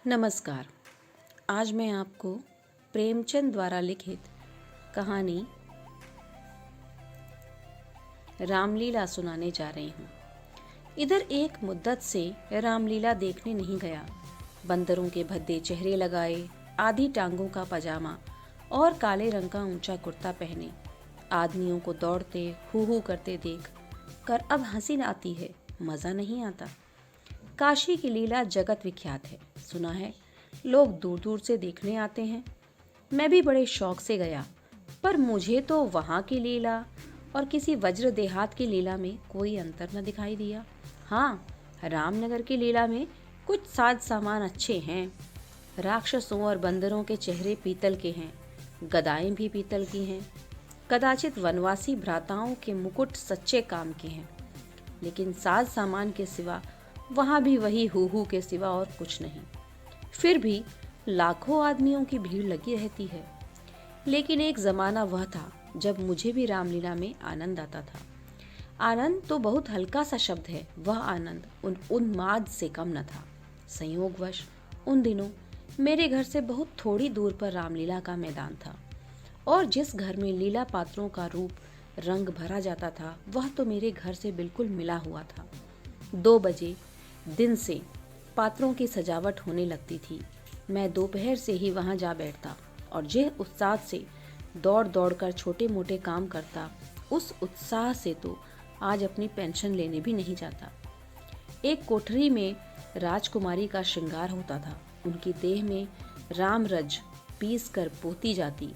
नमस्कार। आज मैं आपको प्रेमचंद द्वारा लिखित कहानी रामलीला सुनाने जा रही हूँ। इधर एक मुद्दत से रामलीला देखने नहीं गया। बंदरों के भद्दे चेहरे लगाए, आधी टांगों का पजामा और काले रंग का ऊंचा कुर्ता पहने आदमियों को दौड़ते हू हू करते देख कर अब हंसी आती है, मजा नहीं आता। काशी की लीला जगत विख्यात है, सुना है। लोग दूर दूर से देखने आते हैं। मैं भी बड़े शौक से गया, पर मुझे तो वहाँ की लीला और किसी वज्र देहात की लीला में कोई अंतर न दिखाई दिया। हाँ, रामनगर की लीला में कुछ साज सामान अच्छे हैं। राक्षसों और बंदरों के चेहरे पीतल के हैं, गदाएं भी पीतल की हैं। कदाचित वनवासी भ्राताओं के मुकुट सच्चे काम के हैं, लेकिन साज सामान के सिवा वहाँ भी वही हू हू के सिवा और कुछ नहीं। फिर भी लाखों आदमियों की भीड़ लगी रहती है। लेकिन एक जमाना वह था जब मुझे भी रामलीला में आनंद आता था। आनंद तो बहुत हल्का सा शब्द है, वह आनंद उन उन्माद से कम न था। संयोगवश उन दिनों मेरे घर से बहुत थोड़ी दूर पर रामलीला का मैदान था, और जिस घर में लीला पात्रों का रूप रंग भरा जाता था वह तो मेरे घर से बिल्कुल मिला हुआ था। 2 बजे दिन से पात्रों की सजावट होने लगती थी। मैं दोपहर से ही वहां जा बैठता और जिस उत्साह से दौड़ दौड़ कर छोटे मोटे काम करता, उस उत्साह से तो आज अपनी पेंशन लेने भी नहीं जाता। एक कोठरी में राजकुमारी का श्रृंगार होता था। उनकी देह में रामरज पीस कर पोती जाती,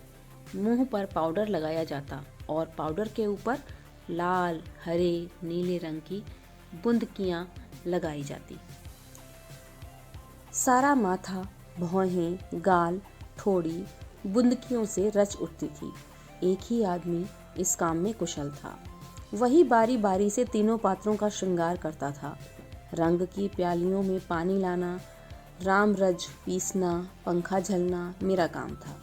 मुंह पर पाउडर लगाया जाता और पाउडर के ऊपर लाल, हरे, नीले रंग की बुंदकियां लगाई जाती। सारा माथा, भौहें, गाल, ठोड़ी बुंदकियों से रच उठती थी। एक ही आदमी इस काम में कुशल था। वही बारी बारी से तीनों पात्रों का श्रृंगार करता था। रंग की प्यालियों में पानी लाना, रामरज पीसना, पंखा झलना मेरा काम था।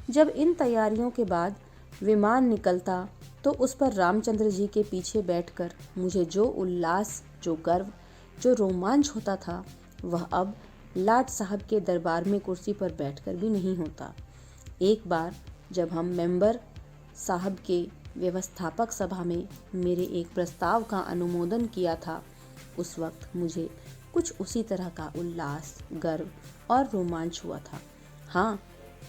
जब इन तैयारियों के बाद विमान निकलता तो उस पर रामचंद्र जी के पीछे बैठकर मुझे जो उल्लास, जो गर्व, जो रोमांच होता था, वह अब लाट साहब के दरबार में कुर्सी पर बैठकर भी नहीं होता। एक बार जब हम मेंबर साहब के व्यवस्थापक सभा में मेरे एक प्रस्ताव का अनुमोदन किया था, उस वक्त मुझे कुछ उसी तरह का उल्लास, गर्व और रोमांच हुआ था। हाँ,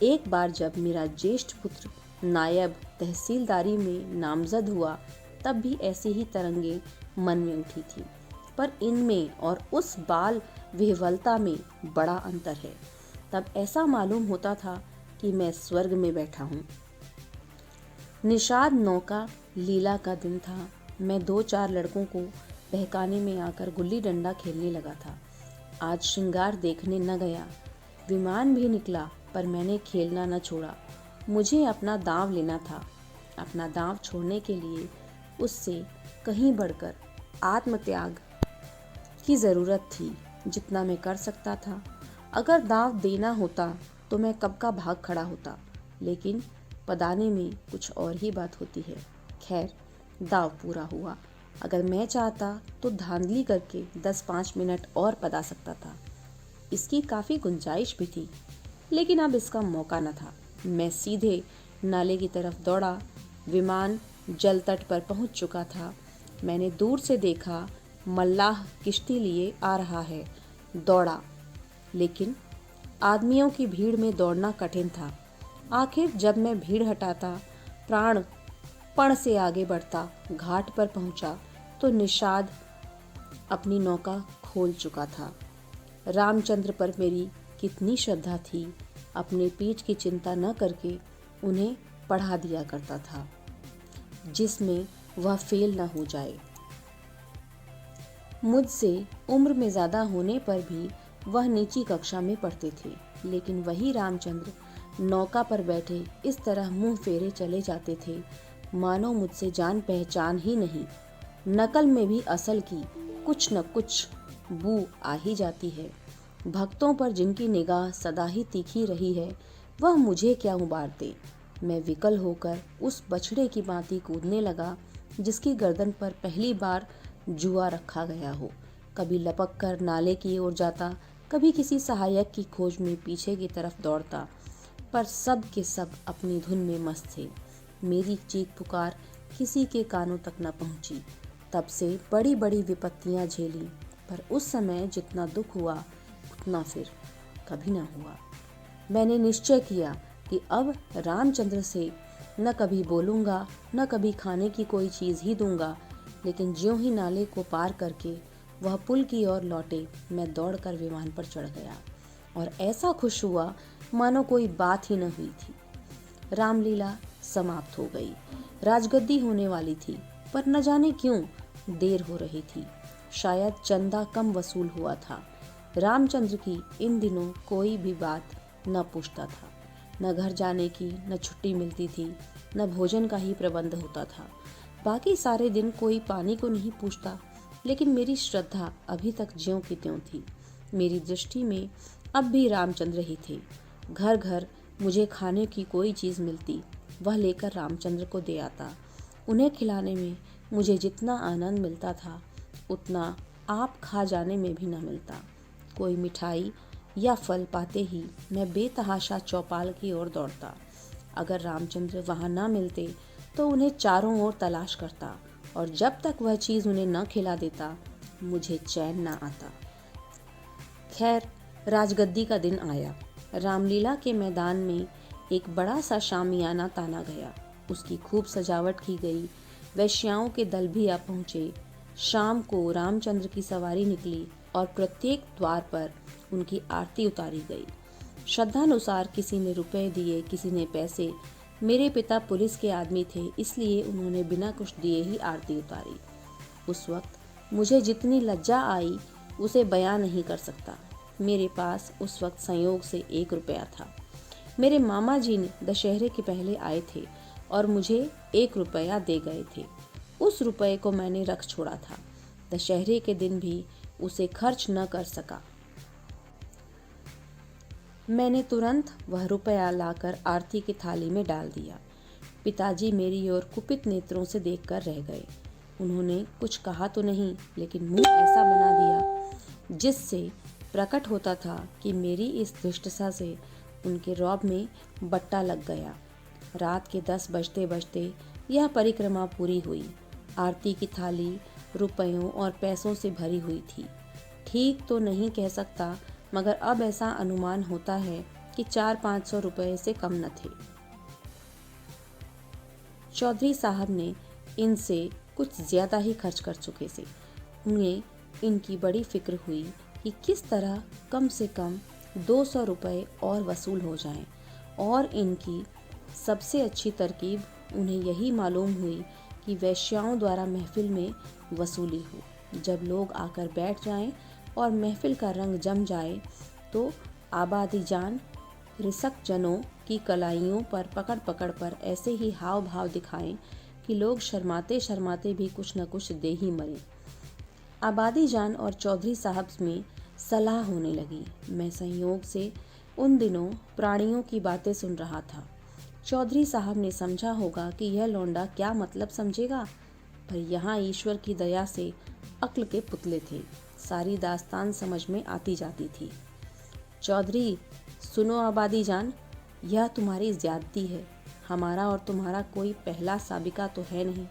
एक बार जब मेरा ज्येष्ठ पुत्र नायब तहसीलदारी में नामजद हुआ, तब भी ऐसी ही तरंगे मन में उठी थी। पर इनमें और उस बाल विह्वलता में बड़ा अंतर है। तब ऐसा मालूम होता था कि मैं स्वर्ग में बैठा हूँ। निषाद नौका लीला का दिन था। मैं 2-4 लड़कों को बहकाने में आकर गुल्ली डंडा खेलने लगा था। आज श्रृंगार देखने न गया। विमान भी निकला, पर मैंने खेलना न छोड़ा। मुझे अपना दांव लेना था। अपना दांव छोड़ने के लिए उससे कहीं बढ़कर आत्मत्याग की ज़रूरत थी, जितना मैं कर सकता था। अगर दांव देना होता तो मैं कब का भाग खड़ा होता, लेकिन पदाने में कुछ और ही बात होती है। खैर, दांव पूरा हुआ। अगर मैं चाहता तो धांधली करके 10-5 मिनट और पदा सकता था। इसकी काफ़ी गुंजाइश भी थी, लेकिन अब इसका मौका न था। मैं सीधे नाले की तरफ दौड़ा। विमान जल तट पर पहुंच चुका था। मैंने दूर से देखा, मल्लाह किश्ती लिए आ रहा है। दौड़ा, लेकिन आदमियों की भीड़ में दौड़ना कठिन था। आखिर जब मैं भीड़ हटाता, प्राण पण से आगे बढ़ता, घाट पर पहुंचा तो निषाद अपनी नौका खोल चुका था। रामचंद्र पर मेरी कितनी श्रद्धा थी। अपने पीठ की चिंता न करके उन्हें पढ़ा दिया करता था, जिसमें वह फेल न हो जाए। मुझसे उम्र में ज़्यादा होने पर भी वह नीची कक्षा में पढ़ते थे, लेकिन वही रामचंद्र नौका पर बैठे इस तरह मुंह फेरे चले जाते थे, मानो मुझसे जान पहचान ही नहीं। नकल में भी असल की कुछ न कुछ बू आ ही जाती है। भक्तों पर जिनकी निगाह सदा ही तीखी रही है, वह मुझे क्या उबारते। मैं विकल होकर उस बछड़े की भांति कूदने लगा, जिसकी गर्दन पर पहली बार जुआ रखा गया हो। कभी लपक कर नाले की ओर जाता, कभी किसी सहायक की खोज में पीछे की तरफ दौड़ता, पर सब के सब अपनी धुन में मस्त थे। मेरी चीख पुकार किसी के कानों तक न पहुंची। तब से बड़ी बड़ी विपत्तियां झेली, पर उस समय जितना दुख हुआ उतना फिर कभी न हुआ। मैंने निश्चय किया कि अब रामचंद्र से न कभी बोलूँगा, न कभी खाने की कोई चीज़ ही दूंगा। लेकिन ज्यों ही नाले को पार करके वह पुल की ओर लौटे, मैं दौड़कर विमान पर चढ़ गया और ऐसा खुश हुआ मानो कोई बात ही न हुई थी। रामलीला समाप्त हो गई। राजगद्दी होने वाली थी, पर न जाने क्यों देर हो रही थी। शायद चंदा कम वसूल हुआ था। रामचंद्र की इन दिनों कोई भी बात न पूछता था। न घर जाने की न छुट्टी मिलती थी, न भोजन का ही प्रबंध होता था। बाकी सारे दिन कोई पानी को नहीं पूछता, लेकिन मेरी श्रद्धा अभी तक ज्यों की त्यों थी। मेरी दृष्टि में अब भी रामचंद्र ही थे। घर घर मुझे खाने की कोई चीज़ मिलती, वह लेकर रामचंद्र को दे आता। उन्हें खिलाने में मुझे जितना आनंद मिलता था, उतना आप खा जाने में भी न मिलता। कोई मिठाई या फल पाते ही मैं बेतहाशा चौपाल की ओर दौड़ता। अगर रामचंद्र वहाँ न मिलते तो उन्हें चारों ओर तलाश करता, और जब तक वह चीज़ उन्हें न खिला देता मुझे चैन न आता। खैर, राजगद्दी का दिन आया। रामलीला के मैदान में एक बड़ा सा शामियाना ताना गया। उसकी खूब सजावट की गई। वैश्याओं के दल भी आ पहुँचे। शाम को रामचंद्र की सवारी निकली और प्रत्येक द्वार पर उनकी आरती उतारी गई। श्रद्धानुसार किसी ने रुपए दिए, किसी ने पैसे। मेरे पिता पुलिस के आदमी थे, इसलिए उन्होंने बिना कुछ दिए ही आरती उतारी। उस वक्त मुझे जितनी लज्जा आई उसे बयां नहीं कर सकता। मेरे पास उस वक्त संयोग से 1 रुपया था। मेरे मामा जी दशहरे के पहले आए थे और मुझे 1 रुपया दे गए थे। उस रुपये को मैंने रख छोड़ा था। दशहरे के दिन भी उसे खर्च न कर सका। मैंने तुरंत वह रुपया लाकर आरती की थाली में डाल दिया। पिताजी मेरी ओर कुपित नेत्रों से देखकर रह गए। उन्होंने कुछ कहा तो नहीं, लेकिन मुंह ऐसा बना दिया जिससे प्रकट होता था कि मेरी इस दुष्टता से उनके रौब में बट्टा लग गया। रात के 10 बजते बजते यह परिक्रमा पूरी हुई। आरती की थाली रुपयों और पैसों से भरी हुई थी। ठीक तो नहीं कह सकता, मगर अब ऐसा अनुमान होता है कि 400-500 रुपये से कम न थे। चौधरी साहब ने इनसे कुछ ज्यादा ही खर्च कर चुके थे। उन्हें इनकी बड़ी फिक्र हुई कि किस तरह कम से कम 200 रुपये और वसूल हो जाएं, और इनकी सबसे अच्छी तरकीब उन्हें यही मालूम हुई कि वैश्याओं द्वारा महफिल में वसूली हो। जब लोग आकर बैठ जाएं और महफिल का रंग जम जाए तो आबादी जान रिसक जनों की कलाइयों पर पकड़ पकड़ पर ऐसे ही हाव भाव दिखाएं कि लोग शर्माते शर्माते भी कुछ न कुछ दे ही मरे। आबादी जान और चौधरी साहब में सलाह होने लगी। मैं संयोग से उन दिनों प्राणियों की बातें सुन रहा था। चौधरी साहब ने समझा होगा कि यह लौंडा क्या मतलब समझेगा, पर यहाँ ईश्वर की दया से अक्ल के पुतले थे। सारी दास्तान समझ में आती जाती थी। चौधरी, सुनो आबादी जान, यह तुम्हारी ज्यादती है। हमारा और तुम्हारा कोई पहला साबिका तो है नहीं।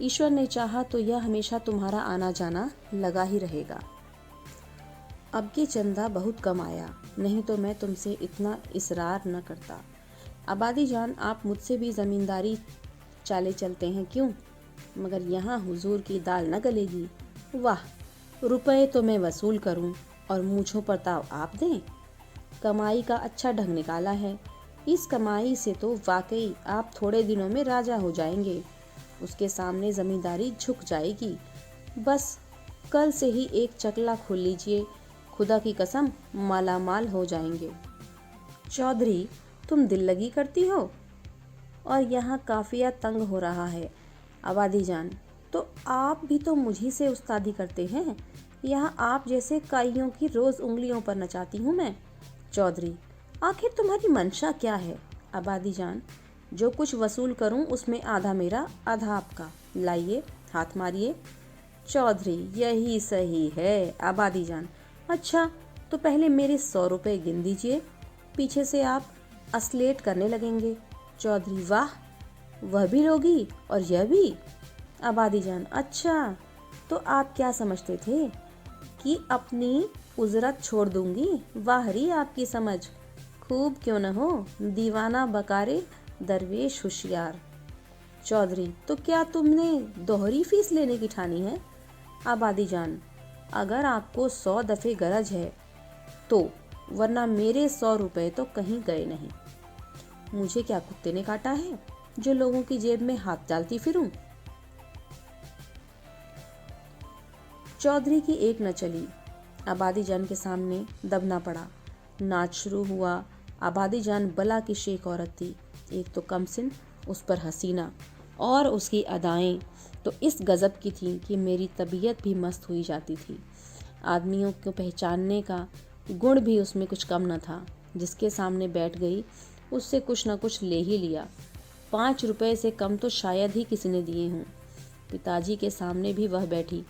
ईश्वर ने चाहा तो यह हमेशा तुम्हारा आना जाना लगा ही रहेगा। अब की चंदा बहुत कम आया, नहीं तो मैं तुमसे इतना इसरार न करता। आबादी जान, आप मुझसे भी जमींदारी चाले चलते हैं क्यों? मगर यहाँ हुजूर की दाल न गलेगी। वाह, रुपए तो मैं वसूल करूं और मूंछों पर ताव आप दें। कमाई का अच्छा ढंग निकाला है। इस कमाई से तो वाकई आप थोड़े दिनों में राजा हो जाएंगे। उसके सामने जमींदारी झुक जाएगी। बस कल से ही एक चकला खोल लीजिए, खुदा की कसम मालामाल हो जाएंगे। चौधरी, तुम दिल लगी करती हो और यहाँ काफिया तंग हो रहा है। आबादी जान, तो आप भी तो मुझी से उस्तादी करते हैं। यहाँ आप जैसे काइयों की रोज उंगलियों पर नचाती हूँ मैं। चौधरी, आखिर तुम्हारी मंशा क्या है? आबादी जान, जो कुछ वसूल करूँ उसमें आधा मेरा आधा आपका। लाइए, हाथ मारिए। चौधरी, यही सही है। आबादी जान, अच्छा, तो पहले मेरे 100 रुपए गिन दीजिए, पीछे से आप असलेट करने लगेंगे। चौधरी, वाह, वह भी लोगी और यह भी? आबादी जान, अच्छा, तो आप क्या समझते थे कि अपनी उजरत छोड़ दूंगी? वाह री आपकी समझ, खूब क्यों न हो, दीवाना बकारे दरवेश होशियार। चौधरी, तो क्या तुमने दोहरी फीस लेने की ठानी है? आबादी जान, अगर आपको 100 दफे गरज है तो, वरना मेरे 100 रुपए तो कहीं गए नहीं। मुझे क्या कुत्ते ने काटा है जो लोगों की जेब में हाथ डालती फिरूं? चौधरी की एक न चली, आबादी जान के सामने दबना पड़ा। नाच शुरू हुआ। आबादी जान बला की शेख औरत थी, एक तो कमसिन, उस पर हसीना, और उसकी अदाएं तो इस गजब की थीं कि मेरी तबीयत भी मस्त हुई जाती थी। आदमियों को पहचानने का गुण भी उसमें कुछ कम न था। जिसके सामने बैठ गई उससे कुछ न कुछ ले ही लिया। 5 रुपए से कम तो शायद ही किसी ने दिए हों। पिताजी के सामने भी वह बैठी।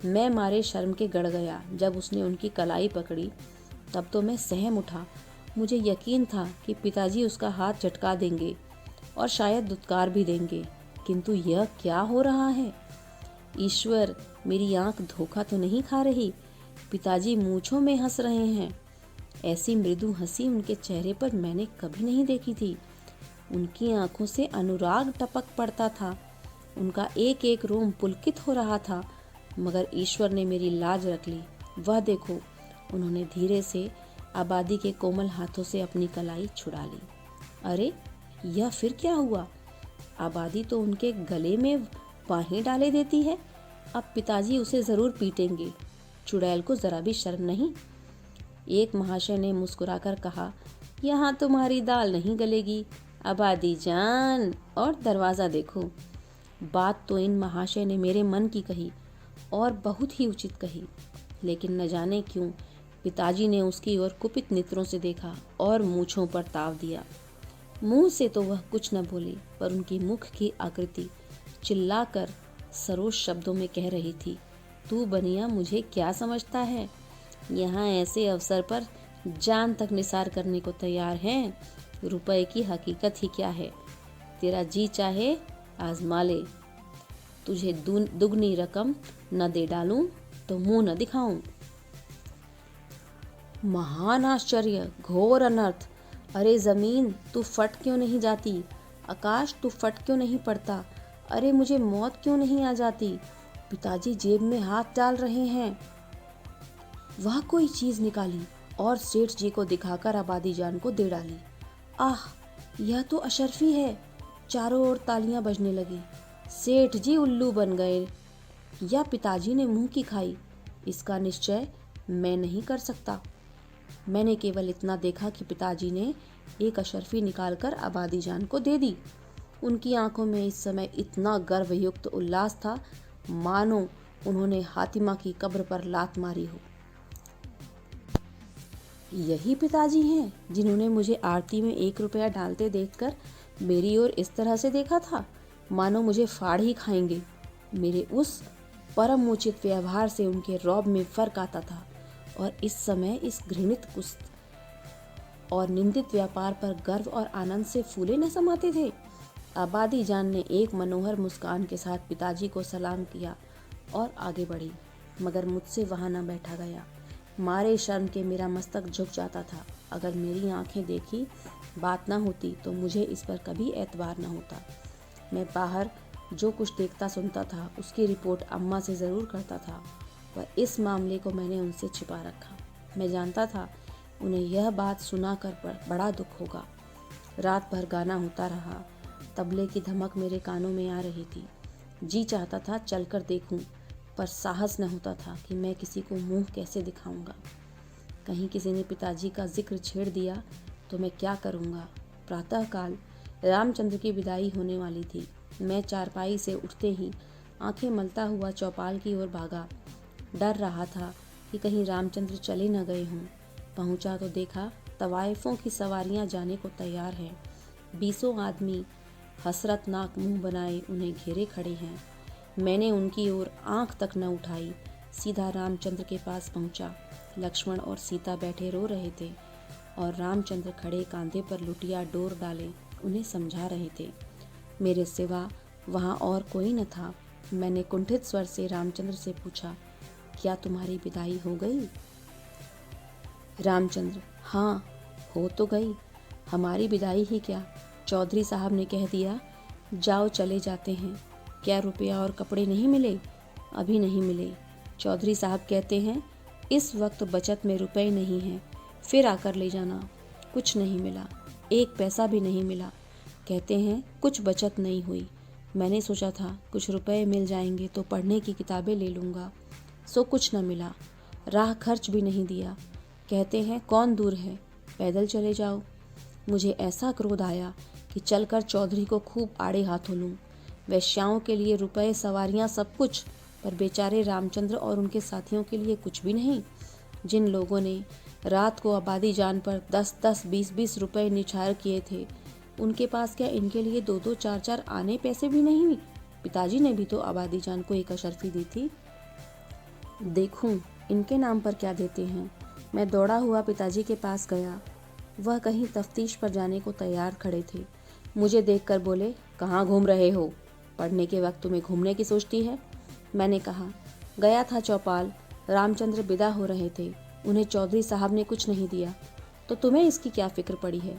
मैं मारे शर्म के गड़ गया। जब उसने उनकी कलाई पकड़ी तब तो मैं सहम उठा। मुझे यकीन था कि पिताजी उसका हाथ झटका देंगे और शायद दुत्कार भी देंगे, किंतु यह क्या हो रहा है? ईश्वर, मेरी आंख धोखा तो नहीं खा रही? पिताजी मूंछों में हंस रहे हैं। ऐसी मृदु हंसी उनके चेहरे पर मैंने कभी नहीं देखी थी। उनकी आंखों से अनुराग टपक पड़ता था। उनका एक एक रोम पुलकित हो रहा था। मगर ईश्वर ने मेरी लाज रख ली। वह देखो, उन्होंने धीरे से आबादी के कोमल हाथों से अपनी कलाई छुड़ा ली। अरे, यह फिर क्या हुआ? आबादी तो उनके गले में बाहें डाले देती है। अब पिताजी उसे जरूर पीटेंगे। चुड़ैल को जरा भी शर्म नहीं। एक महाशय ने मुस्कुराकर कहा, यहाँ तुम्हारी दाल नहीं गलेगी आबादी जान, और दरवाज़ा देखो। बात तो इन महाशय ने मेरे मन की कही और बहुत ही उचित कही, लेकिन न जाने क्यों पिताजी ने उसकी ओर कुपित नेत्रों से देखा और मूंछों पर ताव दिया। मुंह से तो वह कुछ न बोली, पर उनकी मुख की आकृति चिल्लाकर सरोज शब्दों में कह रही थी, तू बनिया मुझे क्या समझता है? यहाँ ऐसे अवसर पर जान तक निसार करने को तैयार हैं। रुपए की हकीकत ही क्या है? तेरा जी चाहे आजमा ले। तुझे दुगनी रकम न दे डालूं तो मुंह न दिखाऊं। महान आश्चर्य, घोर अनर्थ। अरे जमीन, तू फट क्यों नहीं जाती? आकाश, तू फट क्यों नहीं पड़ता? अरे मुझे मौत क्यों नहीं आ जाती? पिताजी जेब में हाथ डाल रहे हैं। वह कोई चीज निकाली और सेठ जी को दिखाकर आबादी जान को दे डाली। आह, यह तो अशर्फी है। चारों ओर तालियां बजने लगी। सेठ जी उल्लू बन गए या पिताजी ने मुंह की खाई, इसका निश्चय मैं नहीं कर सकता। मैंने केवल इतना देखा कि पिताजी ने एक अशर्फी निकालकर आबादी जान को दे दी। उनकी आंखों में इस समय इतना गर्वयुक्त उल्लास था मानो उन्होंने हातिमा की कब्र पर लात मारी हो। यही पिताजी हैं जिन्होंने मुझे आरती में 1 रुपया डालते देखकर मेरी ओर इस तरह से देखा था मानो मुझे फाड़ ही खाएंगे। मेरे उस परम उचित व्यवहार से उनके रौब में फर्क आता था, और इस समय इस घृणित कुस्त और निंदित व्यापार पर गर्व और आनंद से फूले न समाते थे। आबादी जान ने एक मनोहर मुस्कान के साथ पिताजी को सलाम किया और आगे बढ़ी, मगर मुझसे वहां न बैठा गया। मारे शर्म के मेरा मस्तक झुक जाता था। अगर मेरी आंखें देखी बात न होती तो मुझे इस पर कभी एतबार न होता। मैं बाहर जो कुछ देखता सुनता था उसकी रिपोर्ट अम्मा से ज़रूर करता था, पर इस मामले को मैंने उनसे छिपा रखा। मैं जानता था उन्हें यह बात सुनाकर बड़ा दुख होगा। रात भर गाना होता रहा। तबले की धमक मेरे कानों में आ रही थी। जी चाहता था चलकर देखूं, पर साहस न होता था कि मैं किसी को मुंह कैसे दिखाऊंगा। कहीं किसी ने पिताजी का जिक्र छेड़ दिया तो मैं क्या करूंगा। प्रातःकाल रामचंद्र की विदाई होने वाली थी। मैं चारपाई से उठते ही आंखें मलता हुआ चौपाल की ओर भागा। डर रहा था कि कहीं रामचंद्र चले न गए हों। पहुंचा तो देखा तवाइफों की सवारियां जाने को तैयार हैं। 20 आदमी हसरतनाक मुंह बनाए उन्हें घेरे खड़े हैं। मैंने उनकी ओर आंख तक न उठाई, सीधा रामचंद्र के पास पहुंचा। लक्ष्मण और सीता बैठे रो रहे थे और रामचंद्र खड़े कांधे पर लुटिया डोर डाले उन्हें समझा रहे थे। मेरे सिवा वहाँ और कोई न था। मैंने कुंठित स्वर से रामचंद्र से पूछा, क्या तुम्हारी विदाई हो गई? रामचंद्र, हाँ, हो तो गई। हमारी विदाई ही क्या, चौधरी साहब ने कह दिया, जाओ चले जाते हैं। क्या रुपया और कपड़े नहीं मिले? अभी नहीं मिले। चौधरी साहब कहते हैं इस वक्त बचत में रुपए नहीं हैं, फिर आकर ले जाना। कुछ नहीं मिला, एक पैसा भी नहीं मिला। कहते हैं कुछ बचत नहीं हुई। मैंने सोचा था कुछ रुपए मिल जाएंगे तो पढ़ने की किताबें ले लूँगा, सो कुछ न मिला। राह खर्च भी नहीं दिया। कहते हैं कौन दूर है, पैदल चले जाओ। मुझे ऐसा क्रोध आया कि चलकर चौधरी को खूब आड़े हाथों लूँ। वैश्याओं के लिए रुपए, सवारियाँ, सब कुछ, पर बेचारे रामचंद्र और उनके साथियों के लिए कुछ भी नहीं। जिन लोगों ने रात को आबादी जान पर 10-10, 20-20 रुपए निछावर किए थे, उनके पास क्या इनके लिए 2-2, 4-4 आने पैसे भी नहीं? पिताजी ने भी तो आबादी जान को एक अशर्फी दी थी। देखूं इनके नाम पर क्या देते हैं। मैं दौड़ा हुआ पिताजी के पास गया। वह कहीं तफ्तीश पर जाने को तैयार खड़े थे। मुझे देखकर बोले, कहाँ घूम रहे हो? पढ़ने के वक्त तुम्हें घूमने की सोचती है? मैंने कहा, गया था चौपाल। रामचंद्र विदा हो रहे थे, उन्हें चौधरी साहब ने कुछ नहीं दिया, तो तुम्हें इसकी क्या फिक्र पड़ी है?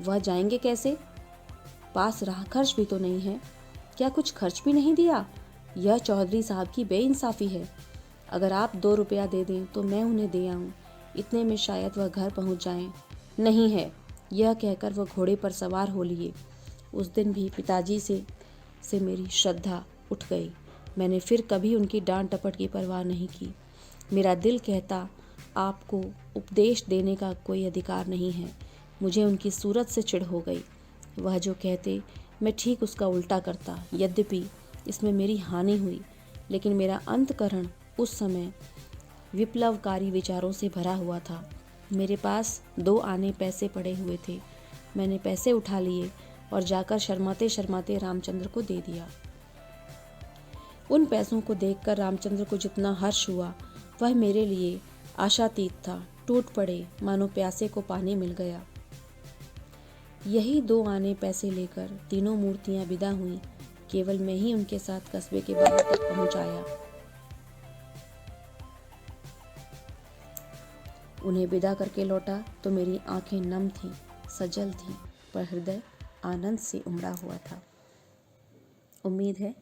वह जाएंगे कैसे? पास राह खर्च भी तो नहीं है। क्या कुछ खर्च भी नहीं दिया? यह चौधरी साहब की बेइंसाफी है। अगर आप 2 रुपया दे दें तो मैं उन्हें दे आऊं, इतने में शायद वह घर पहुंच जाएं। नहीं है, यह कहकर वह घोड़े पर सवार हो लिए। उस दिन भी पिताजी से मेरी श्रद्धा उठ गई। मैंने फिर कभी उनकी डांट टपट की परवाह नहीं की। मेरा दिल कहता, आपको उपदेश देने का कोई अधिकार नहीं है। मुझे उनकी सूरत से चिढ़ हो गई। वह जो कहते मैं ठीक उसका उल्टा करता। यद्यपि इसमें मेरी हानि हुई, लेकिन मेरा अंतःकरण उस समय विप्लवकारी विचारों से भरा हुआ था। मेरे पास 2 आने पैसे पड़े हुए थे। मैंने पैसे उठा लिए और जाकर शर्माते शर्माते रामचंद्र को दे दिया। उन पैसों को देखकर रामचंद्र को जितना हर्ष हुआ, वह मेरे लिए आशातीत था। टूट पड़े मानो प्यासे को पानी मिल गया। यही 2 आने पैसे लेकर तीनों मूर्तियां विदा हुईं। केवल मैं ही उनके साथ कस्बे के बाहर तक पहुंच आया। उन्हें विदा करके लौटा तो मेरी आंखें नम थीं, सजल थीं, पर हृदय आनंद से उमड़ा हुआ था। उम्मीद है